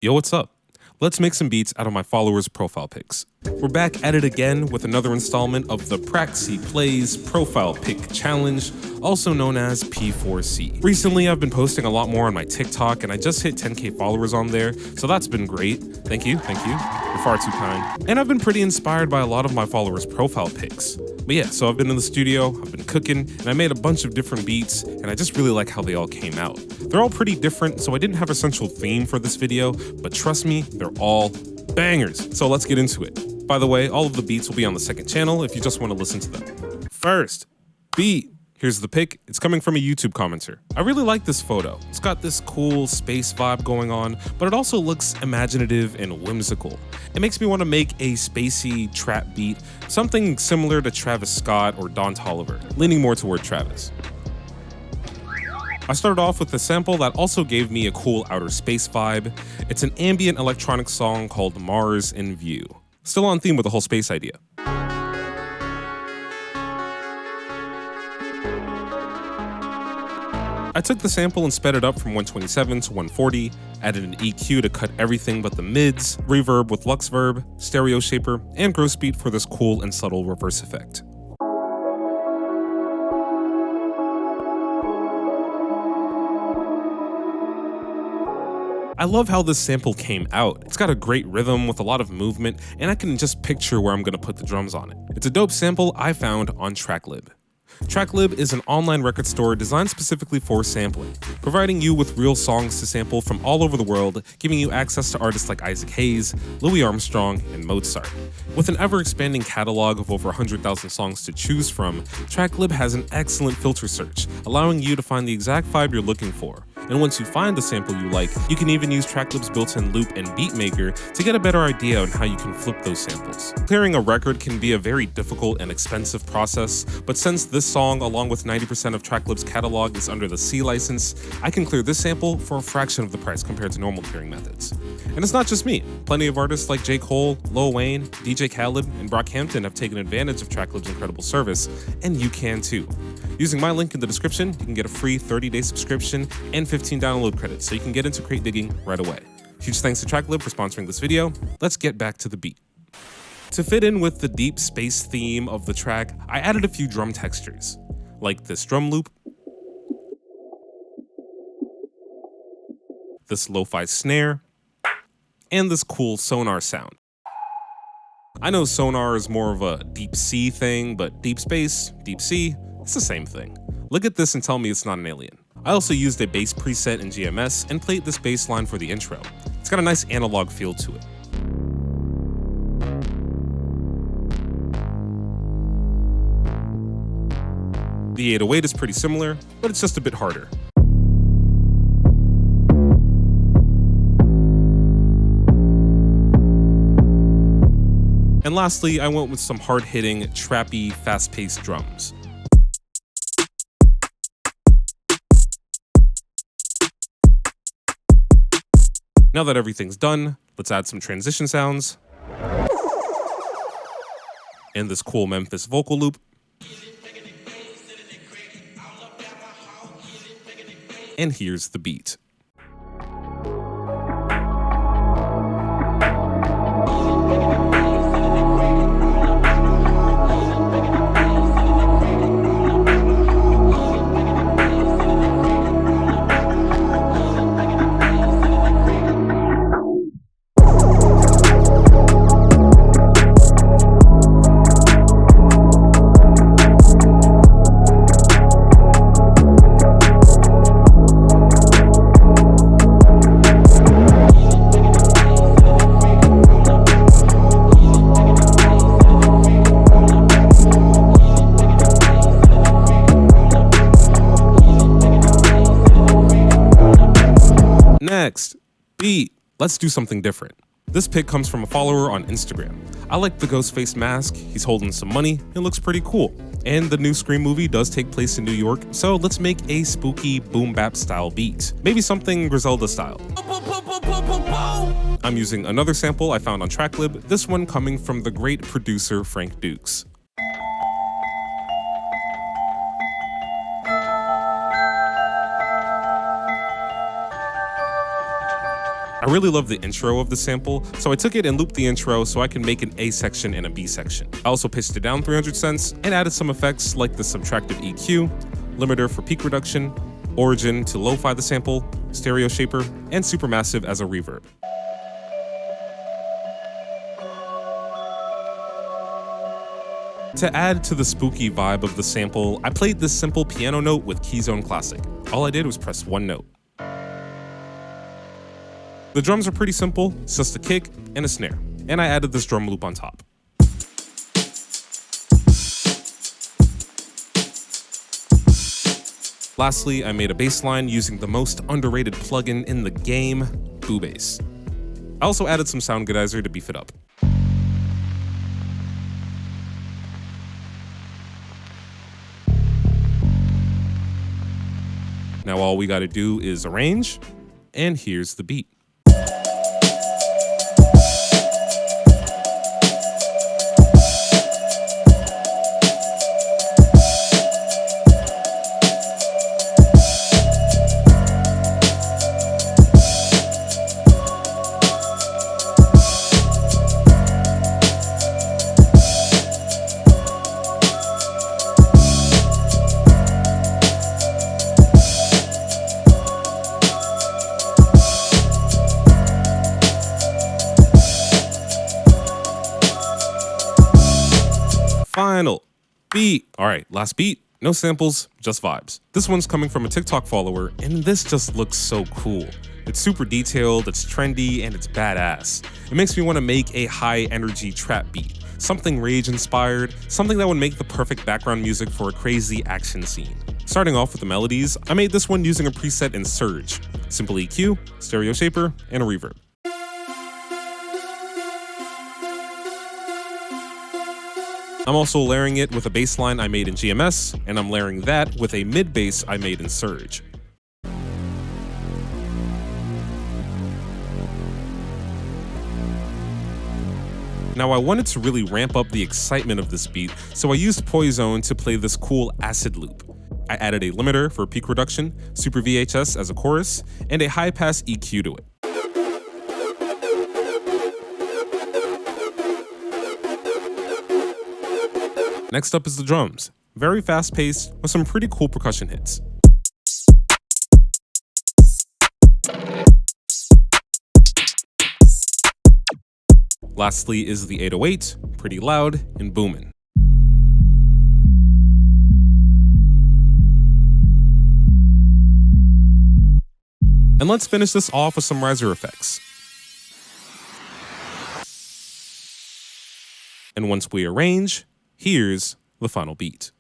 Yo, what's up? Let's make some beats out of my followers' profile pics. We're back at it again with another installment of the Praxi Plays Profile Pic Challenge, also known as P4C. Recently, I've been posting a lot more on my TikTok, and I just hit 10K followers on there, so that's been great. Thank you. You're far too kind. And I've been pretty inspired by a lot of my followers' profile pics. But yeah, so I've been in the studio, I've been cooking, and I made a bunch of different beats, and I just really like how they all came out. They're all pretty different, so I didn't have a central theme for this video, but trust me, they're all bangers. So let's get into it. By the way, all of the beats will be on the second channel if you just want to listen to them. First, beat. Here's the pic. It's coming from a YouTube commenter. I really like this photo. It's got this cool space vibe going on, but it also looks imaginative and whimsical. It makes me want to make a spacey trap beat, something similar to Travis Scott or Don Toliver, leaning more toward Travis. I started off with a sample that also gave me a cool outer space vibe. It's an ambient electronic song called Mars in View. Still on theme with the whole space idea. I took the sample and sped it up from 127 to 140, added an EQ to cut everything but the mids, reverb with Lux Verb, stereo shaper, and gross beat for this cool and subtle reverse effect. I love how this sample came out. It's got a great rhythm with a lot of movement, and I can just picture where I'm gonna put the drums on it. It's a dope sample I found on Tracklib. Tracklib is an online record store designed specifically for sampling, providing you with real songs to sample from all over the world, giving you access to artists like Isaac Hayes, Louis Armstrong, and Mozart. With an ever-expanding catalog of over 100,000 songs to choose from, Tracklib has an excellent filter search, allowing you to find the exact vibe you're looking for. And once you find the sample you like, you can even use Tracklib's built-in loop and beat maker to get a better idea on how you can flip those samples. Clearing a record can be a very difficult and expensive process, but since this song, along with 90% of Tracklib's catalog, is under the C license, I can clear this sample for a fraction of the price compared to normal clearing methods. And it's not just me. Plenty of artists like J. Cole, Lil Wayne, DJ Khaled, and Brockhampton have taken advantage of Tracklib's incredible service, and you can too. Using my link in the description, you can get a free 30-day subscription and 15 download credits, so you can get into crate digging right away. Huge thanks to Tracklib for sponsoring this video. Let's get back to the beat. To fit in with the deep space theme of the track, I added a few drum textures, like this drum loop, this lo-fi snare, and this cool sonar sound. I know sonar is more of a deep sea thing, but deep space, deep sea, it's the same thing. Look at this and tell me it's not an alien. I also used a bass preset in GMS and played this bass line for the intro. It's got a nice analog feel to it. The 808 is pretty similar, but it's just a bit harder. And lastly, I went with some hard-hitting, trappy, fast-paced drums. Now that everything's done, let's add some transition sounds and this cool Memphis vocal loop. And here's the beat. Next, beat. Let's do something different. This pic comes from a follower on Instagram. I like the Ghostface mask, he's holding some money, it looks pretty cool. And the new Scream movie does take place in New York, so let's make a spooky boom bap style beat. Maybe something Griselda style. I'm using another sample I found on Tracklib, this one coming from the great producer Frank Dukes. I I really love the intro of the sample, so I took it and looped the intro so I can make an A section and a B section. I also pitched it down 300 cents and added some effects like the subtractive EQ, limiter for peak reduction, origin to lo-fi the sample, stereo shaper, and supermassive as a reverb. To add to the spooky vibe of the sample, I played this simple piano note with Keyzone Classic. All I did was press one note. The drums are pretty simple, it's just a kick and a snare, and I added this drum loop on top. Lastly, I made a bass line using the most underrated plugin in the game, Boo-Bass. I also added some Soundgoodizer to beef it up. Now all we gotta do is arrange, and here's the beat. Final beat. All right, last beat. No samples, just vibes. This one's coming from a TikTok follower, and this just looks so cool. It's super detailed, it's trendy, and it's badass. It makes me want to make a high energy trap beat. Something rage inspired, something that would make the perfect background music for a crazy action scene. Starting off with the melodies, I made this one using a preset in Surge. Simple EQ, stereo shaper, and a reverb. I'm also layering it with a bass line I made in GMS, and I'm layering that with a mid bass I made in Surge. Now I wanted to really ramp up the excitement of this beat, so I used Poison to play this cool acid loop. I added a limiter for peak reduction, Super VHS as a chorus, and a high pass EQ to it. Next up is the drums. Very fast paced with some pretty cool percussion hits. Lastly is the 808, pretty loud and booming. And let's finish this off with some riser effects. And once we arrange, here's the final beat.